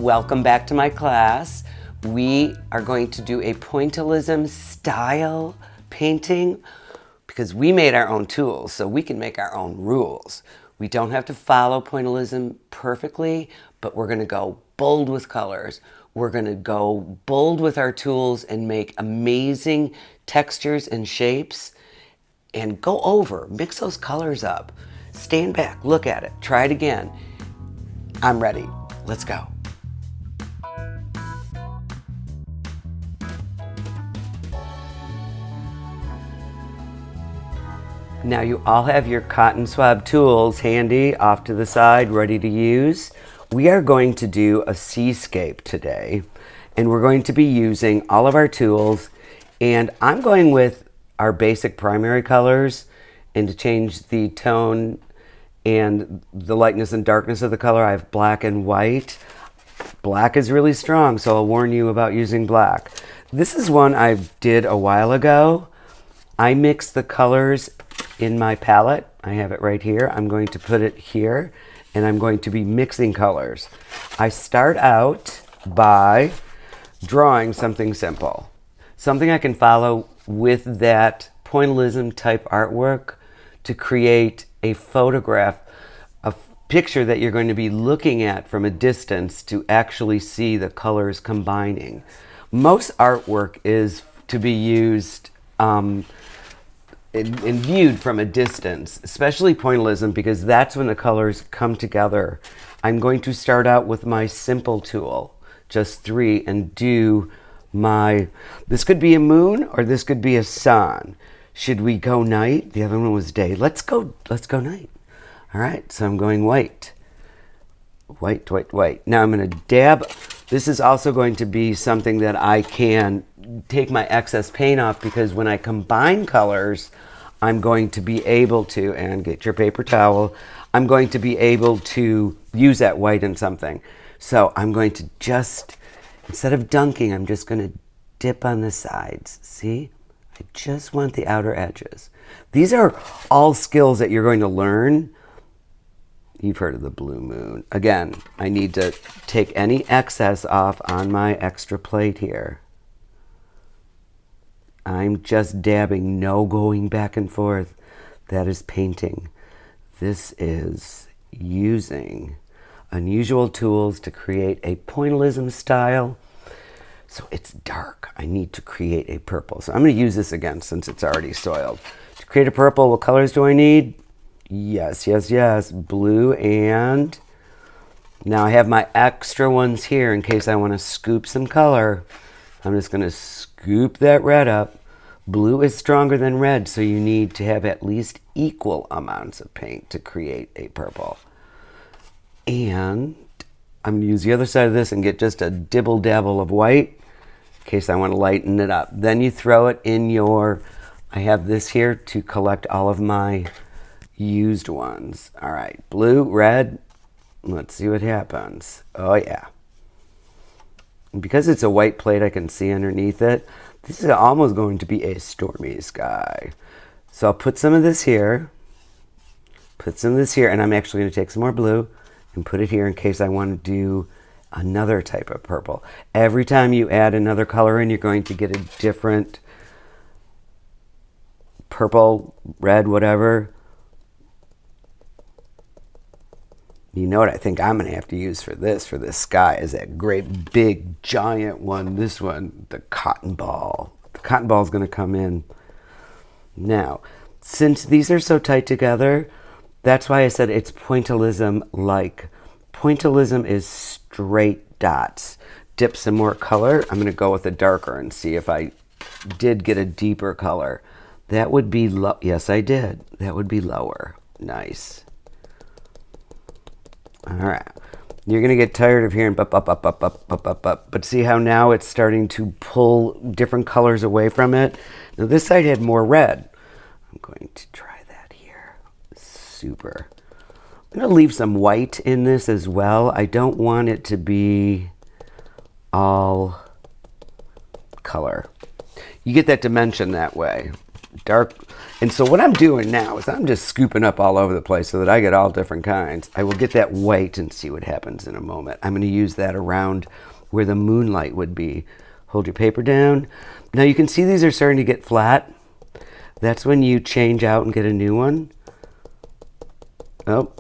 Welcome back to my class. We are going to do a pointillism style painting because we made our own tools, so we can make our own rules. We don't have to follow pointillism perfectly, but we're going to go bold with colors. We're going to go bold with our tools and make amazing textures and shapes and go over, mix those colors up. Stand back, look at it, try it again. I'm ready. Let's go. Now you all have your cotton swab tools handy off to the side, ready to use. We are going to do a seascape today, and we're going to be using all of our tools, and I'm going with our basic primary colors, and to change the tone and the lightness and darkness of the color, I have black and white. Black is really strong, so I'll warn you about using black. This is one I did a while ago. I mixed the colors in my palette. I have it right here. I'm going to put it here, and I'm going to be mixing colors. I start out by drawing something simple, something I can follow with that pointillism type artwork to create a photograph, a picture that you're going to be looking at from a distance to actually see the colors combining. Most artwork is to be used and viewed from a distance, especially pointillism, because that's when the colors come together. I'm going to start out with my simple tool, just 3, and do my, this could be a moon or this could be a sun. Should we go night? The other one was day. Let's go night. All right, so I'm going white. White, white, white. Now I'm going to dab. This is also going to be something that I can take my excess paint off, because when I combine colors, I'm going to be able to, and get your paper towel, I'm going to be able to use that white in something. So I'm going to just, instead of dunking, I'm just going to dip on the sides. See? I just want the outer edges. These are all skills that you're going to learn. You've heard of the blue moon. Again, I need to take any excess off on my extra plate here. I'm just dabbing, no going back and forth. That is painting. This is using unusual tools to create a pointillism style. So it's dark. I need to create a purple. So I'm going to use this again since it's already soiled. To create a purple, what colors do I need? Yes, yes, yes. Blue, and now I have my extra ones here in case I want to scoop some color. I'm just going to scoop that red up. Blue is stronger than red, so you need to have at least equal amounts of paint to create a purple. And I'm going to use the other side of this and get just a dibble dabble of white in case I want to lighten it up. Then you throw it in your, I have this here to collect all of my used ones. All right, blue, red, let's see what happens. Oh yeah. And because it's a white plate, I can see underneath it. This is almost going to be a stormy sky. So I'll put some of this here, put some of this here, and I'm actually going to take some more blue and put it here in case I want to do another type of purple. Every time you add another color in, you're going to get a different purple, red, whatever. You know what I think I'm going to have to use for this sky is that great big giant one. This one, the cotton ball. The cotton ball is going to come in. Now, since these are so tight together, that's why I said it's pointillism-like. Pointillism is straight dots. Dip some more color. I'm going to go with a darker and see if I did get a deeper color. That would be low. Yes, I did. That would be lower. Nice. All right, you're going to get tired of hearing up, but see how now it's starting to pull different colors away from it? Now this side had more red. I'm going to try that here. Super. I'm going to leave some white in this as well. I don't want it to be all color. You get that dimension that way. dark. And so what I'm doing now is I'm just scooping up all over the place so that I get all different kinds. I will get that white and see what happens in a moment. I'm going to use that around where the moonlight would be. Hold your paper down. Now you can see these are starting to get flat. That's when you change out and get a new one. Oh,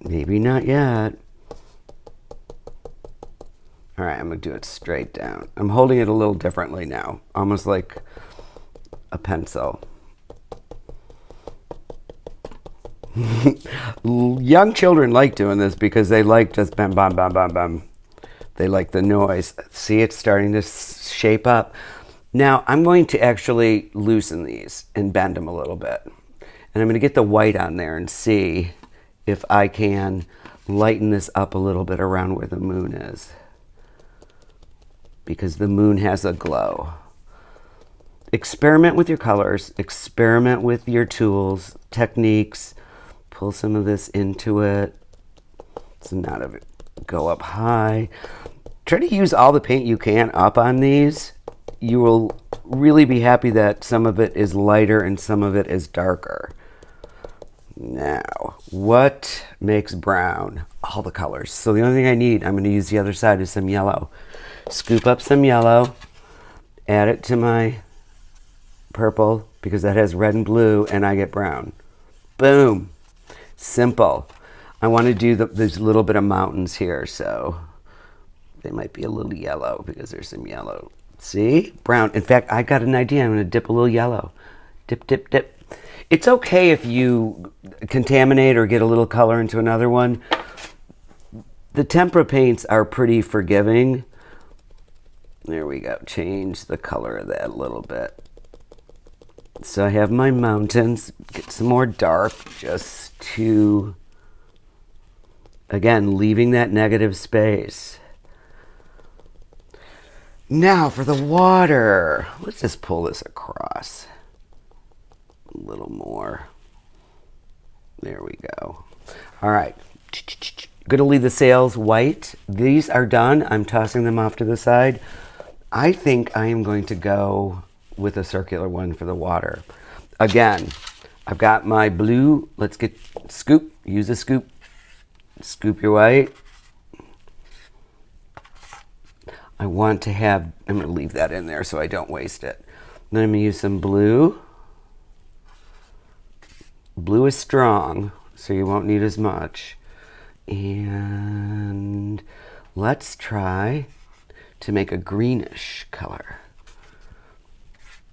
maybe not yet. All right, I'm going to do it straight down. I'm holding it a little differently now, almost like a pencil. Young children like doing this because they like just bam, bam, bam, bam, bam. They like the noise. See, it's starting to shape up. Now, I'm going to actually loosen these and bend them a little bit. And I'm going to get the white on there and see if I can lighten this up a little bit around where the moon is. Because the moon has a glow. Experiment with your colors. Experiment with your tools, techniques. Pull some of this into it. So not of it. Go up high. Try to use all the paint you can up on these. You will really be happy that some of it is lighter and some of it is darker. Now, what makes brown? All the colors. So the only thing I need, I'm going to use the other side, is some yellow. Scoop up some yellow, add it to my purple because that has red and blue, and I get brown. Boom. Simple. I want to do there's a little bit of mountains here, so they might be a little yellow because there's some yellow. See? Brown. In fact, I got an idea. I'm going to dip a little yellow. Dip, dip, dip. It's okay if you contaminate or get a little color into another one. The Tempera paints are pretty forgiving. There we go. Change the color of that a little bit. So I have my mountains. Get some more dark just to, again, leaving that negative space. Now for the water. Let's just pull this across a little more. There we go. All right. Going to leave the sails white. These are done. I'm tossing them off to the side. I think I am going to go with a circular one for the water. Again, I've got my blue. Let's get scoop. Use a scoop. Scoop your white. I want to have, I'm going to leave that in there so I don't waste it. Then I'm going to use some blue. Blue is strong, so you won't need as much. And let's try to make a greenish color.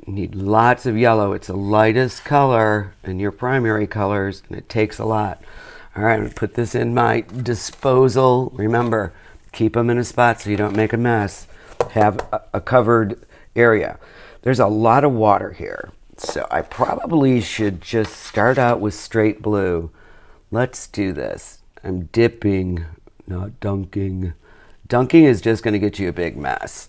You need lots of yellow. It's the lightest color in your primary colors, and it takes a lot. All right, I'm going to put this in my disposal. Remember, keep them in a spot so you don't make a mess. Have a covered area. There's a lot of water here, so I probably should just start out with straight blue. Let's do this. I'm dipping, not dunking. Dunking is just going to get you a big mess.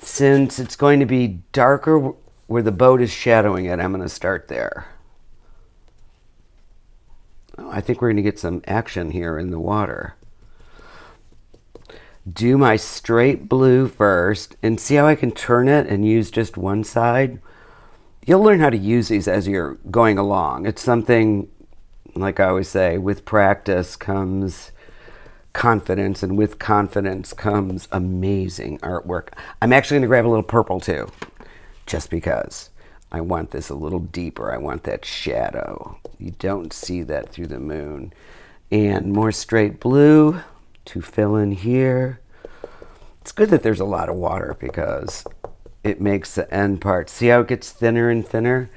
Since it's going to be darker where the boat is shadowing it, I'm going to start there. Oh, I think we're going to get some action here in the water. Do my straight blue first and see how I can turn it and use just one side. You'll learn how to use these as you're going along. It's something, like I always say, with practice comes confidence, and with confidence comes amazing artwork. I'm actually going to grab a little purple too, just because I want this a little deeper. I want that shadow. You don't see that through the moon. And more straight blue to fill in here. It's good that there's a lot of water because it makes the end part. See how it gets thinner and thinner?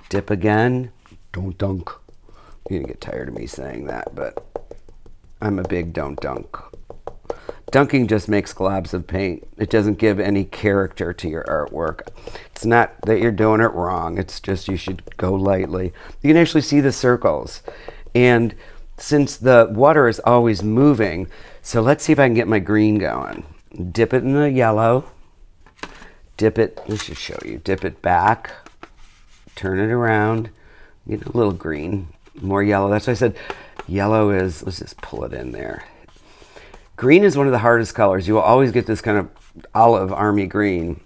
Dip again. Don't dunk. You're going to get tired of me saying that, but I'm a big don't dunk. Dunking just makes globs of paint. It doesn't give any character to your artwork. It's not that you're doing it wrong. It's just you should go lightly. You can actually see the circles. And since the water is always moving, so let's see if I can get my green going. Dip it in the yellow. Dip it, let's just show you. Dip it back. Turn it around. Get a little green. More yellow. That's why I said yellow is, let's just pull it in there. Green is one of the hardest colors. You will always get this kind of olive army green.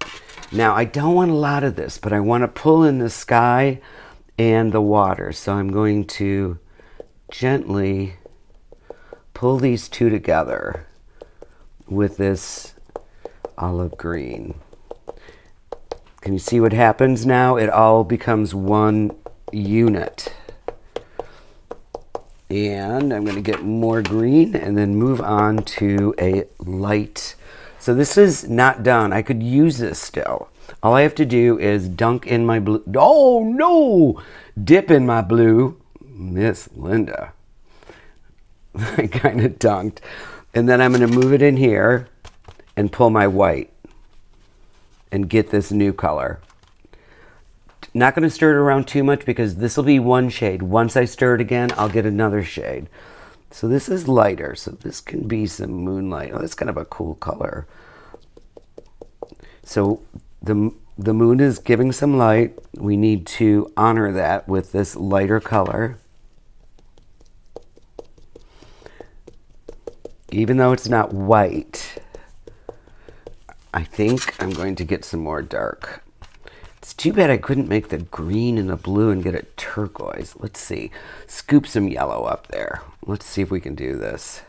Now, I don't want a lot of this, but I want to pull in the sky and the water. So I'm going to gently pull these two together with this olive green. Can you see what happens now? It all becomes one unit. And I'm going to get more green and then move on to a light. So this is not done. I could use this still. All I have to do is dunk in my blue. Oh, no! Dip in my blue. Miss Linda. I kind of dunked. And then I'm going to move it in here and pull my white and get this new color. Not going to stir it around too much because this will be one shade. Once I stir it again, I'll get another shade. So this is lighter, so this can be some moonlight. Oh, that's kind of a cool color. So the moon is giving some light. We need to honor that with this lighter color. Even though it's not white, I think I'm going to get some more dark. It's too bad I couldn't make the green and the blue and get it turquoise. Let's see. Scoop some yellow up there. Let's see if we can do this.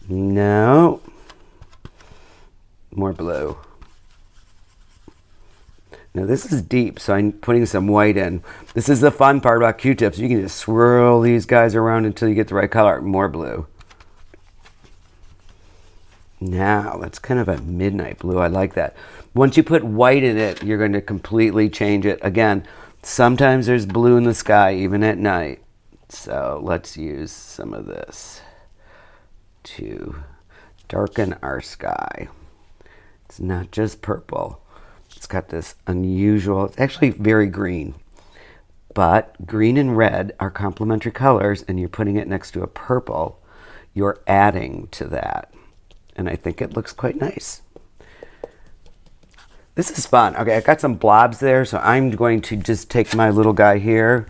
No. More blue. Now this is deep, so I'm putting some white in. This is the fun part about Q-tips. You can just swirl these guys around until you get the right color. More blue. Now, that's kind of a midnight blue. I like that. Once you put white in it, you're going to completely change it. Again, sometimes there's blue in the sky, even at night. So let's use some of this to darken our sky. It's not just purple. It's got this unusual, it's actually very green. But green and red are complementary colors, and you're putting it next to a purple. You're adding to that. And I think it looks quite nice. This is fun. Okay, I got some blobs there, so I'm going to just take my little guy here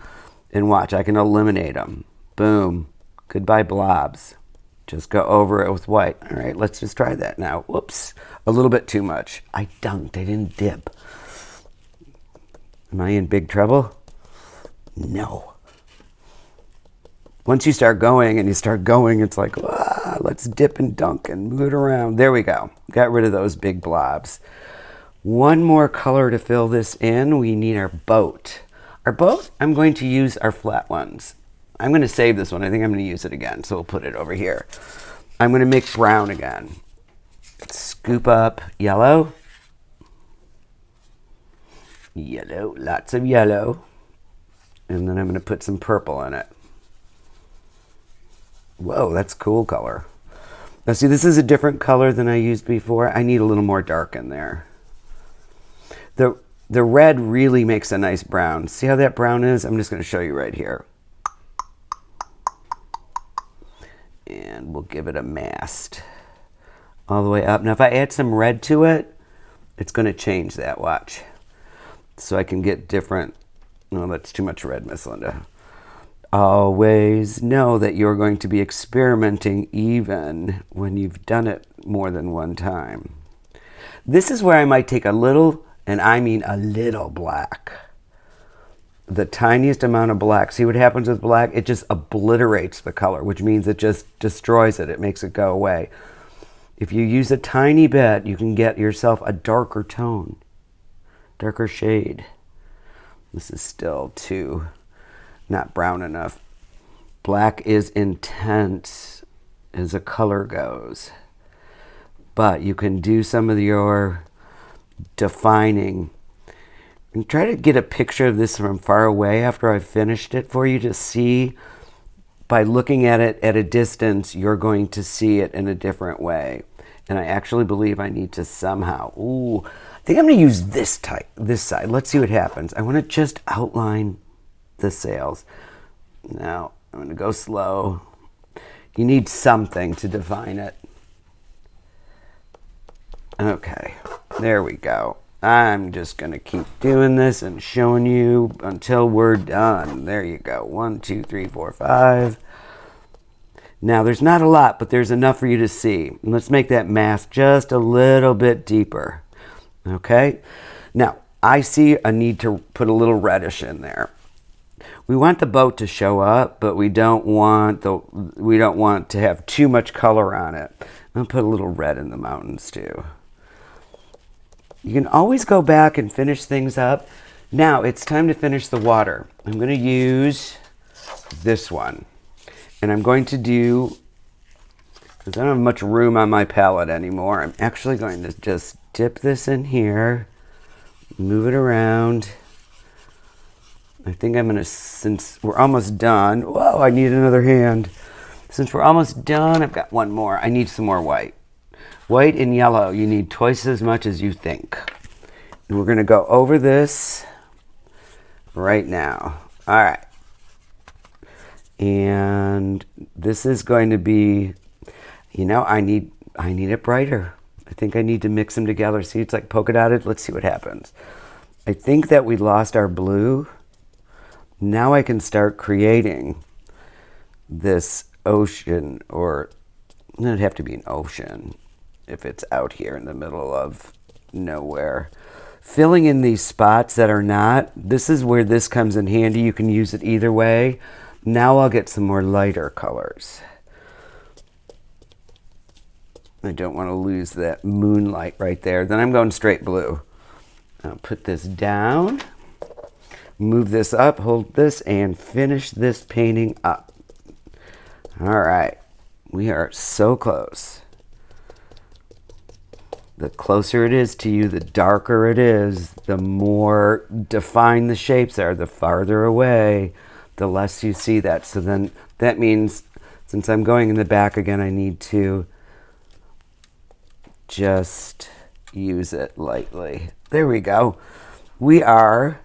and watch. I can eliminate them. Boom. Goodbye, blobs. Just go over it with white. All right, let's just try that now. Whoops. A little bit too much. I dunked. I didn't dip. Am I in big trouble? No. Once you start going and you start going, it's like, ah, let's dip and dunk and move it around. There we go. Got rid of those big blobs. One more color to fill this in. We need our boat. Our boat, I'm going to use our flat ones. I'm going to save this one. I think I'm going to use it again, so we'll put it over here. I'm going to make brown again. Scoop up yellow. Yellow, lots of yellow. And then I'm going to put some purple in it. Whoa, that's a cool color. Now see, this is a different color than I used before. I need a little more dark in there. The red really makes a nice brown. See how that brown is? I'm just going to show you right here. And we'll give it a mast all the way up. Now if I add some red to it, it's going to change that, watch. So I can get different. No, that's too much red, Miss Linda. Always know that you're going to be experimenting even when you've done it more than one time. This is where I might take a little, and I mean a little black. The tiniest amount of black. See what happens with black? It just obliterates the color, which means it just destroys it. It makes it go away. If you use a tiny bit, you can get yourself a darker tone, darker shade. This is still too not brown enough. Black is intense as a color goes, but you can do some of your defining and try to get a picture of this from far away after I've finished it for you to see. By looking at it at a distance, you're going to see it in a different way. And I actually believe I need to somehow, I think I'm going to use this side. Let's see what happens. I want to just outline the sails. Now I'm going to go slow. You need something to define it. Okay, there we go. I'm just going to keep doing this and showing you until we're done. There you go. 1, 2, 3, 4, 5. Now there's not a lot, but there's enough for you to see. Let's make that mask just a little bit deeper. Okay, now I see a need to put a little reddish in there. We want the boat to show up, but we don't want to have too much color on it. I'll put a little red in the mountains too. You can always go back and finish things up. Now it's time to finish the water. I'm going to use this one, and I'm going to do, because I don't have much room on my palette anymore, I'm actually going to just dip this in here, move it around. I think I'm going to, since we're almost done, whoa, I need another hand. Since we're almost done, I've got one more. I need some more white. White and yellow, you need twice as much as you think. And we're going to go over this right now. All right. And this is going to be, you know, I need it brighter. I think I need to mix them together. See, it's like polka dotted. Let's see what happens. I think that we lost our blue. Now I can start creating this ocean, or it'd have to be an ocean if it's out here in the middle of nowhere. Filling in these spots that are not, this is where this comes in handy. You can use it either way. Now I'll get some more lighter colors. I don't want to lose that moonlight right there. Then I'm going straight blue. I'll put this down, move this up, hold this, and finish this painting up. All right, we are so close. The closer it is to you, the darker it is, the more defined the shapes are. The farther away, the less you see that. So then that means, since I'm going in the back again, I need to just use it lightly. There we go. We are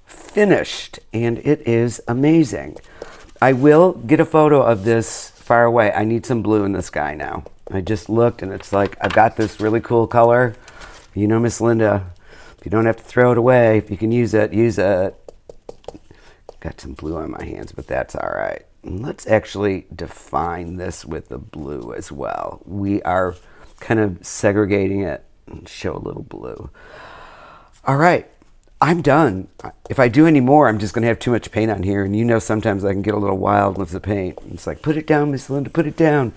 finished, and it is amazing. I will get a photo of this far away. I need some blue in the sky now. I just looked, and it's like, I've got this really cool color. You know, Miss Linda, you don't have to throw it away. If you can use it, use it. Got some blue on my hands, but that's all right. Let's actually define this with the blue as well. We are kind of segregating it and show a little blue. All right, I'm done. If I do any more, I'm just going to have too much paint on here, and you know sometimes I can get a little wild with the paint. It's like, put it down, Miss Linda, put it down.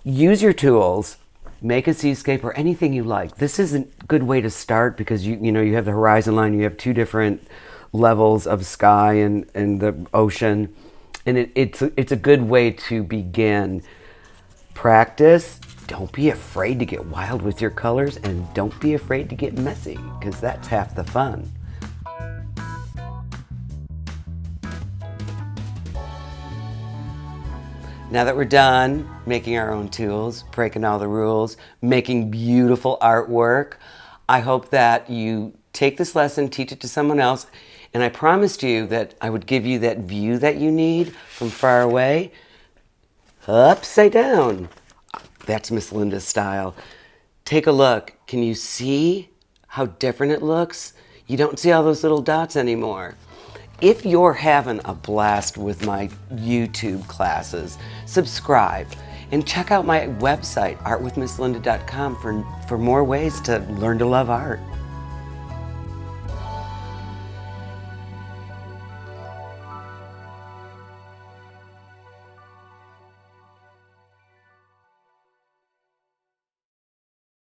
Use your tools, make a seascape or anything you like. This is a good way to start because you know you have the horizon line, you have two different levels of sky and the ocean, and it's a good way to begin. Practice. Don't be afraid to get wild with your colors, and don't be afraid to get messy, because that's half the fun. Now that we're done making our own tools, breaking all the rules, making beautiful artwork, I hope that you take this lesson, teach it to someone else, and I promised you that I would give you that view that you need from far away, upside down. That's Miss Linda's style. Take a look. Can you see how different it looks? You don't see all those little dots anymore. If you're having a blast with my YouTube classes, subscribe and check out my website, artwithmisslinda.com, for more ways to learn to love art.